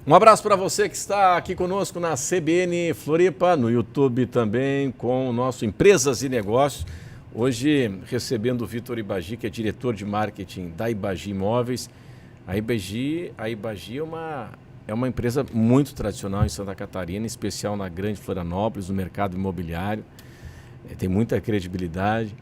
Um abraço para você que está aqui conosco na CBN Floripa, no YouTube também, com o nosso Empresas e Negócios. Hoje recebendo o Vitor Ibagi, que é diretor de marketing da Ibagi Imóveis. A Ibagi é uma empresa muito tradicional em Santa Catarina, em especial na Grande Florianópolis, no mercado imobiliário. Tem muita credibilidade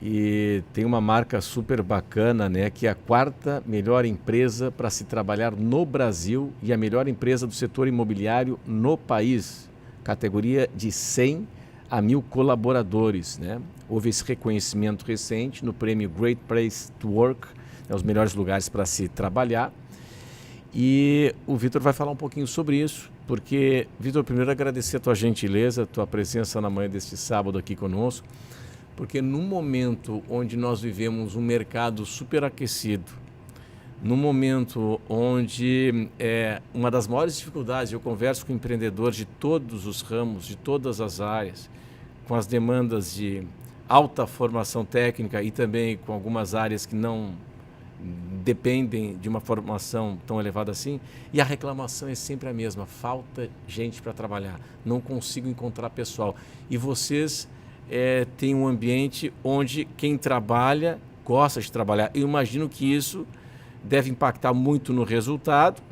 e tem uma marca super bacana, né, que é a quarta melhor empresa para se trabalhar no Brasil e a melhor empresa do setor imobiliário no país, categoria de 100 a 1.000 colaboradores, né? Houve esse reconhecimento recente no prêmio Great Place to Work, os melhores lugares para se trabalhar. E o Vitor vai falar um pouquinho sobre isso, porque, Vitor, primeiro agradecer a tua gentileza, a tua presença na manhã deste sábado aqui conosco, porque num momento onde nós vivemos um mercado superaquecido, num momento onde uma das maiores dificuldades, eu converso com empreendedores de todos os ramos, de todas as áreas, com as demandas de alta formação técnica e também com algumas áreas que não dependem de uma formação tão elevada assim, e a reclamação é sempre a mesma: falta gente para trabalhar, não consigo encontrar pessoal. E vocês têm um ambiente onde quem trabalha gosta de trabalhar. Eu imagino que isso deve impactar muito no resultado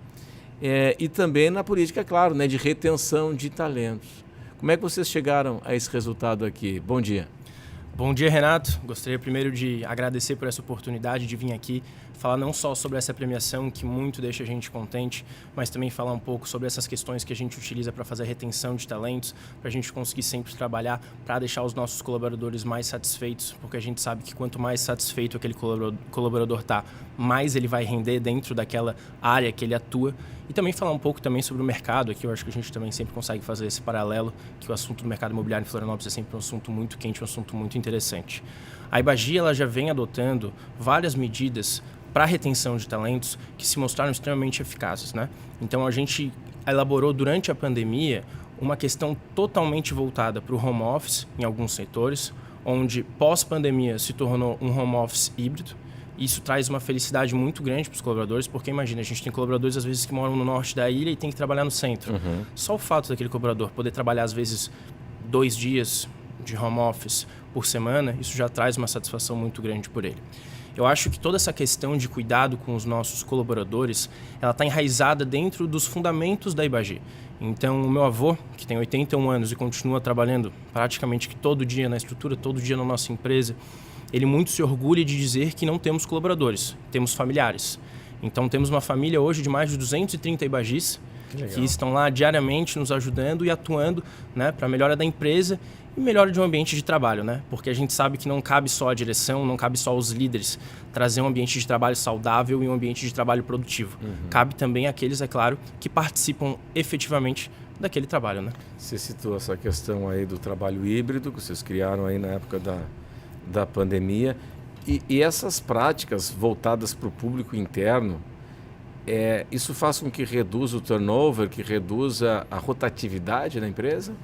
e também na política, claro, né, de retenção de talentos. Como é que vocês chegaram a esse resultado aqui? Bom dia. Bom dia, Renato. Gostaria primeiro de agradecer por essa oportunidade de vir aqui falar não só sobre essa premiação, que muito deixa a gente contente, mas também falar um pouco sobre essas questões que a gente utiliza para fazer a retenção de talentos, para a gente conseguir sempre trabalhar para deixar os nossos colaboradores mais satisfeitos, porque a gente sabe que quanto mais satisfeito aquele colaborador está, mais ele vai render dentro daquela área que ele atua. E também falar um pouco também sobre o mercado, aqui eu acho que a gente também sempre consegue fazer esse paralelo, que o assunto do mercado imobiliário em Florianópolis é sempre um assunto muito quente, um assunto muito interessante. A Ibagi, ela já vem adotando várias medidas para a retenção de talentos que se mostraram extremamente eficazes, né? Então a gente elaborou durante a pandemia uma questão totalmente voltada para o home office em alguns setores, onde pós-pandemia se tornou um home office híbrido. Isso traz uma felicidade muito grande para os colaboradores, porque imagina, a gente tem colaboradores às vezes que moram no norte da ilha e tem que trabalhar no centro. Uhum. Só o fato daquele colaborador poder trabalhar às vezes 2 dias de home office por semana, isso já traz uma satisfação muito grande por ele. Eu acho que toda essa questão de cuidado com os nossos colaboradores, ela está enraizada dentro dos fundamentos da Ibagi. Então, o meu avô, que tem 81 anos e continua trabalhando praticamente que todo dia na estrutura, todo dia na nossa empresa, ele muito se orgulha de dizer que não temos colaboradores, temos familiares. Então, temos uma família hoje de mais de 230 Ibagis, que estão lá diariamente nos ajudando e atuando, né, para a melhora da empresa e melhora de um ambiente de trabalho, né? Porque a gente sabe que não cabe só a direção, não cabe só os líderes trazer um ambiente de trabalho saudável e um ambiente de trabalho produtivo. Uhum. Cabe também àqueles, é claro, que participam efetivamente daquele trabalho, né? Você citou essa questão aí do trabalho híbrido que vocês criaram aí na época da pandemia e essas práticas voltadas para o público interno, isso faz com que reduza o turnover, que reduza a rotatividade na empresa?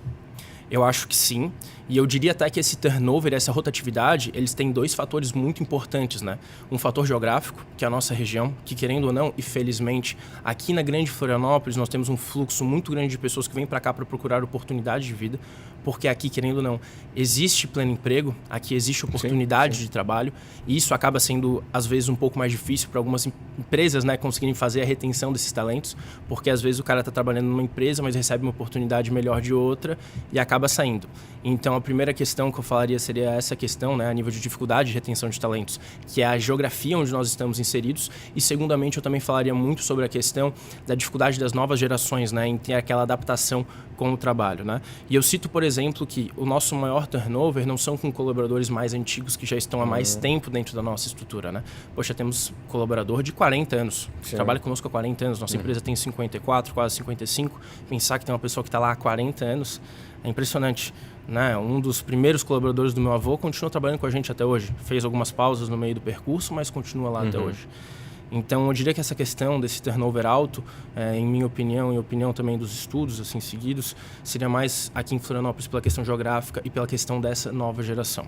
Eu acho que sim, e eu diria até que esse turnover, essa rotatividade, eles têm 2 fatores muito importantes, né? Um fator geográfico, que é a nossa região, que querendo ou não, e felizmente, aqui na Grande Florianópolis nós temos um fluxo muito grande de pessoas que vêm para cá para procurar oportunidade de vida, porque aqui, querendo ou não, existe pleno emprego, aqui existe oportunidade de trabalho, e isso acaba sendo, às vezes, um pouco mais difícil para algumas empresas, né, conseguirem fazer a retenção desses talentos, porque às vezes o cara está trabalhando numa empresa, mas recebe uma oportunidade melhor de outra e acaba saindo. Então, a primeira questão que eu falaria seria essa questão, né, a nível de dificuldade de retenção de talentos, que é a geografia onde nós estamos inseridos, e segundamente eu também falaria muito sobre a questão da dificuldade das novas gerações, né, em ter aquela adaptação com o trabalho, né? E eu cito, por exemplo, que o nosso maior turnover não são com colaboradores mais antigos que já estão há mais tempo dentro da nossa estrutura, né? Poxa, temos colaborador de 40 anos, que trabalha conosco há 40 anos, nossa empresa tem 54, quase 55, pensar que tem uma pessoa que está lá há 40 anos é impressionante, né? Um dos primeiros colaboradores do meu avô continua trabalhando com a gente até hoje, fez algumas pausas no meio do percurso, mas continua lá até hoje. Então, eu diria que essa questão desse turnover alto, em minha opinião e opinião também dos estudos assim seguidos, seria mais aqui em Florianópolis pela questão geográfica e pela questão dessa nova geração.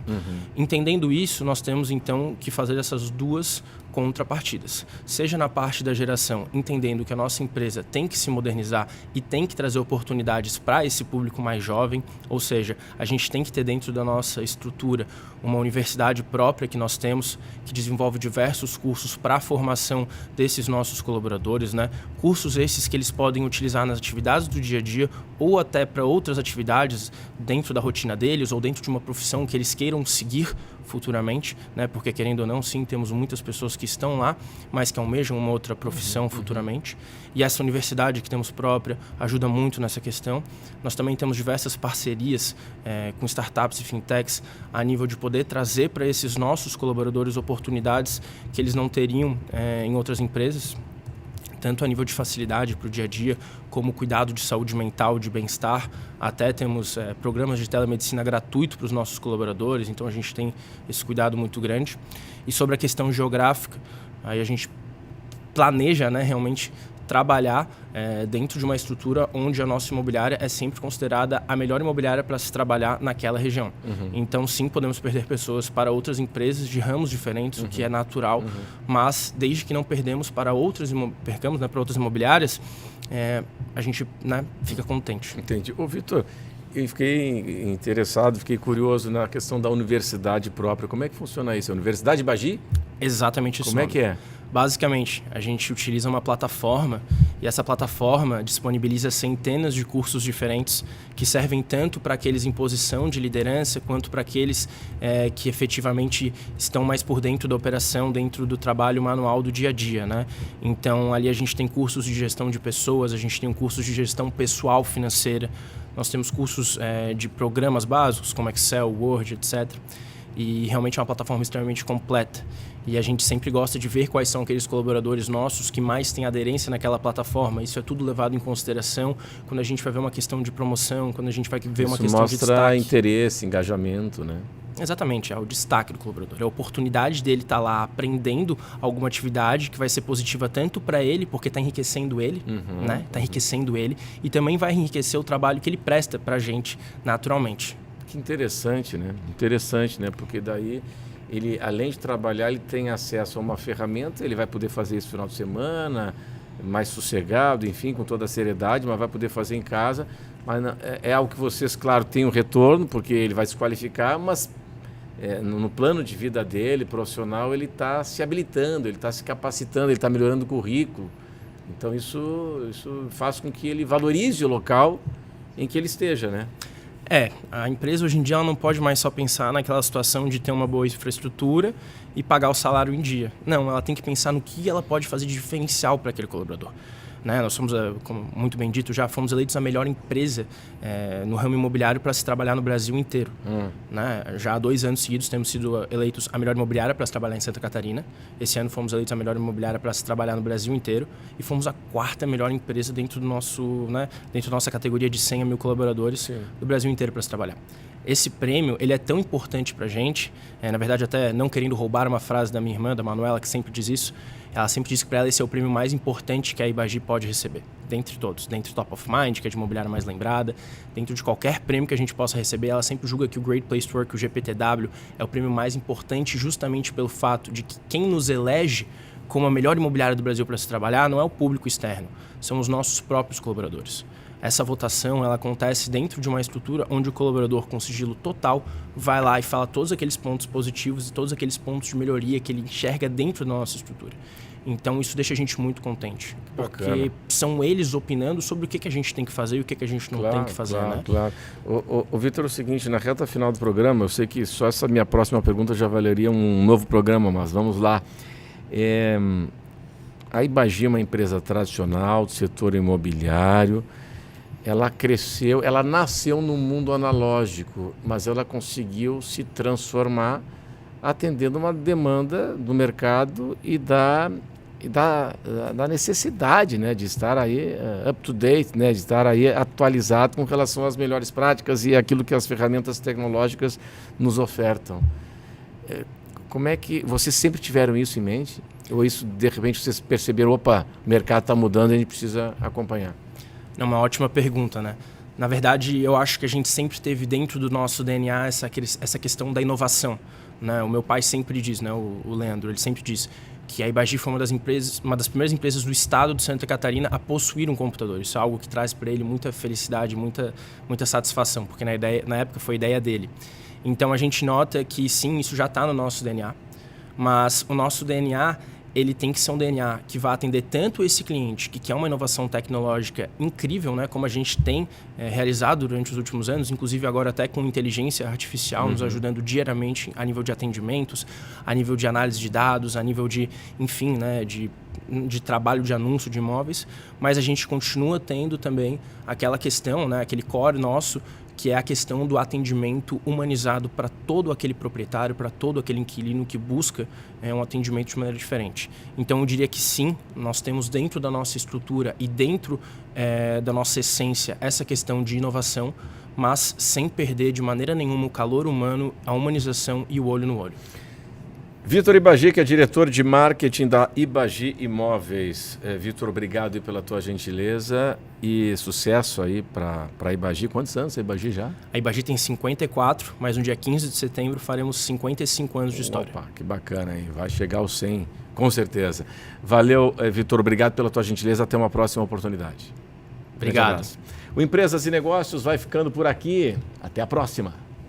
Entendendo isso, nós temos então que fazer essas duas contrapartidas. Seja na parte da geração, entendendo que a nossa empresa tem que se modernizar e tem que trazer oportunidades para esse público mais jovem, ou seja, a gente tem que ter dentro da nossa estrutura uma universidade própria que nós temos, que desenvolve diversos cursos para a formação desses nossos colaboradores, né? Cursos esses que eles podem utilizar nas atividades do dia a dia ou até para outras atividades dentro da rotina deles ou dentro de uma profissão que eles queiram seguir futuramente, né? Porque querendo ou não, sim, temos muitas pessoas que estão lá, mas que almejam uma outra profissão futuramente. E essa universidade que temos própria ajuda muito nessa questão. Nós também temos diversas parcerias com startups e fintechs a nível de poder trazer para esses nossos colaboradores oportunidades que eles não teriam em outras empresas, tanto a nível de facilidade para o dia a dia, como cuidado de saúde mental, de bem-estar. Até temos programas de telemedicina gratuito para os nossos colaboradores, então a gente tem esse cuidado muito grande. E sobre a questão geográfica, aí a gente planeja, né, realmente trabalhar dentro de uma estrutura onde a nossa imobiliária é sempre considerada a melhor imobiliária para se trabalhar naquela região. Então, sim, podemos perder pessoas para outras empresas de ramos diferentes, o que é natural, mas desde que não percamos, né, para outras imobiliárias, a gente, né, fica contente. Entendi. Ô, Vitor, eu fiquei interessado, fiquei curioso na questão da universidade própria. Como é que funciona isso? A Universidade Bagi? Exatamente isso. Como é que é? Basicamente, a gente utiliza uma plataforma e essa plataforma disponibiliza centenas de cursos diferentes que servem tanto para aqueles em posição de liderança quanto para aqueles que efetivamente estão mais por dentro da operação, dentro do trabalho manual do dia a dia, né? Então, ali a gente tem cursos de gestão de pessoas, a gente tem um curso de gestão pessoal financeira, nós temos cursos de programas básicos como Excel, Word, etc. E realmente é uma plataforma extremamente completa. E a gente sempre gosta de ver quais são aqueles colaboradores nossos que mais têm aderência naquela plataforma. Isso é tudo levado em consideração quando a gente vai ver uma questão de promoção, quando a gente vai ver uma questão de destaque. Mostra interesse, engajamento, né? Exatamente, é o destaque do colaborador. É a oportunidade dele estar lá aprendendo alguma atividade que vai ser positiva tanto para ele, porque está enriquecendo ele, né? Está enriquecendo ele e também vai enriquecer o trabalho que ele presta para a gente naturalmente. Que interessante, né? Interessante, né? Porque daí ele, além de trabalhar, ele tem acesso a uma ferramenta, ele vai poder fazer isso no final de semana, mais sossegado, enfim, com toda a seriedade, mas vai poder fazer em casa. Mas é algo que vocês, claro, têm um retorno, porque ele vai se qualificar, mas no plano de vida dele, profissional, ele está se habilitando, ele está se capacitando, ele está melhorando o currículo. Então isso faz com que ele valorize o local em que ele esteja, né? A empresa hoje em dia ela não pode mais só pensar naquela situação de ter uma boa infraestrutura e pagar o salário em dia. Não, ela tem que pensar no que ela pode fazer de diferencial para aquele colaborador. Né? Nós somos, como muito bem dito, já fomos eleitos a melhor empresa no ramo imobiliário para se trabalhar no Brasil inteiro. Né? Já há 2 anos seguidos temos sido eleitos a melhor imobiliária para se trabalhar em Santa Catarina. Esse ano fomos eleitos a melhor imobiliária para se trabalhar no Brasil inteiro e fomos a 4ª melhor empresa dentro do nosso, né, dentro da nossa categoria de 100 a 1000 colaboradores do Brasil inteiro para se trabalhar. Esse prêmio, ele é tão importante para a gente, na verdade até não querendo roubar uma frase da minha irmã, da Manuela, que sempre diz isso, ela sempre diz que para ela esse é o prêmio mais importante que a Ibagi pode receber, dentre todos, dentro do Top of Mind, que é de imobiliária mais lembrada, dentro de qualquer prêmio que a gente possa receber, ela sempre julga que o Great Place to Work, o GPTW, é o prêmio mais importante justamente pelo fato de que quem nos elege como a melhor imobiliária do Brasil para se trabalhar não é o público externo, são os nossos próprios colaboradores. Essa votação ela acontece dentro de uma estrutura onde o colaborador com sigilo total vai lá e fala todos aqueles pontos positivos e todos aqueles pontos de melhoria que ele enxerga dentro da nossa estrutura. Então isso deixa a gente muito contente, porque são eles opinando sobre o que a gente tem que fazer e o que a gente não tem que fazer. Né? Claro. O Vitor, é o seguinte, na reta final do programa, eu sei que só essa minha próxima pergunta já valeria um novo programa, mas vamos lá. A Ibagi é uma empresa tradicional do setor imobiliário. Ela cresceu, ela nasceu no mundo analógico, mas ela conseguiu se transformar atendendo uma demanda do mercado e da necessidade, né, de estar aí up to date, né, de estar aí atualizado com relação às melhores práticas e aquilo que as ferramentas tecnológicas nos ofertam. Como é que vocês sempre tiveram isso em mente? Ou isso, de repente, vocês perceberam, opa, o mercado está mudando e a gente precisa acompanhar? É uma ótima pergunta, né? Na verdade, eu acho que a gente sempre teve dentro do nosso DNA essa questão da inovação, né? O meu pai sempre diz, né, o Leandro, ele sempre diz que a Ibagi foi uma das primeiras empresas do estado de Santa Catarina a possuir um computador. Isso é algo que traz para ele muita felicidade, muita satisfação, porque na época foi ideia dele. Então a gente nota que sim, isso já está no nosso DNA, mas o nosso DNA ele tem que ser um DNA que vai atender tanto esse cliente que quer uma inovação tecnológica incrível, né, como a gente tem realizado durante os últimos anos, inclusive agora até com inteligência artificial nos ajudando diariamente a nível de atendimentos, a nível de análise de dados, a nível de, enfim, né, de trabalho de anúncio de imóveis, mas a gente continua tendo também aquela questão, né, aquele core nosso, que é a questão do atendimento humanizado para todo aquele proprietário, para todo aquele inquilino que busca um atendimento de maneira diferente. Então, eu diria que sim, nós temos dentro da nossa estrutura e dentro da nossa essência essa questão de inovação, mas sem perder de maneira nenhuma o calor humano, a humanização e o olho no olho. Vitor Ibagi, que é diretor de marketing da Ibagi Imóveis. Vitor, obrigado aí pela tua gentileza e sucesso aí para a Ibagi. Quantos anos a Ibagi já? A Ibagi tem 54, mas no dia 15 de setembro faremos 55 anos de história. Opa, que bacana, hein? Vai chegar aos 100, com certeza. Valeu, Vitor, obrigado pela tua gentileza. Até uma próxima oportunidade. Obrigado. O Empresas e Negócios vai ficando por aqui. Até a próxima.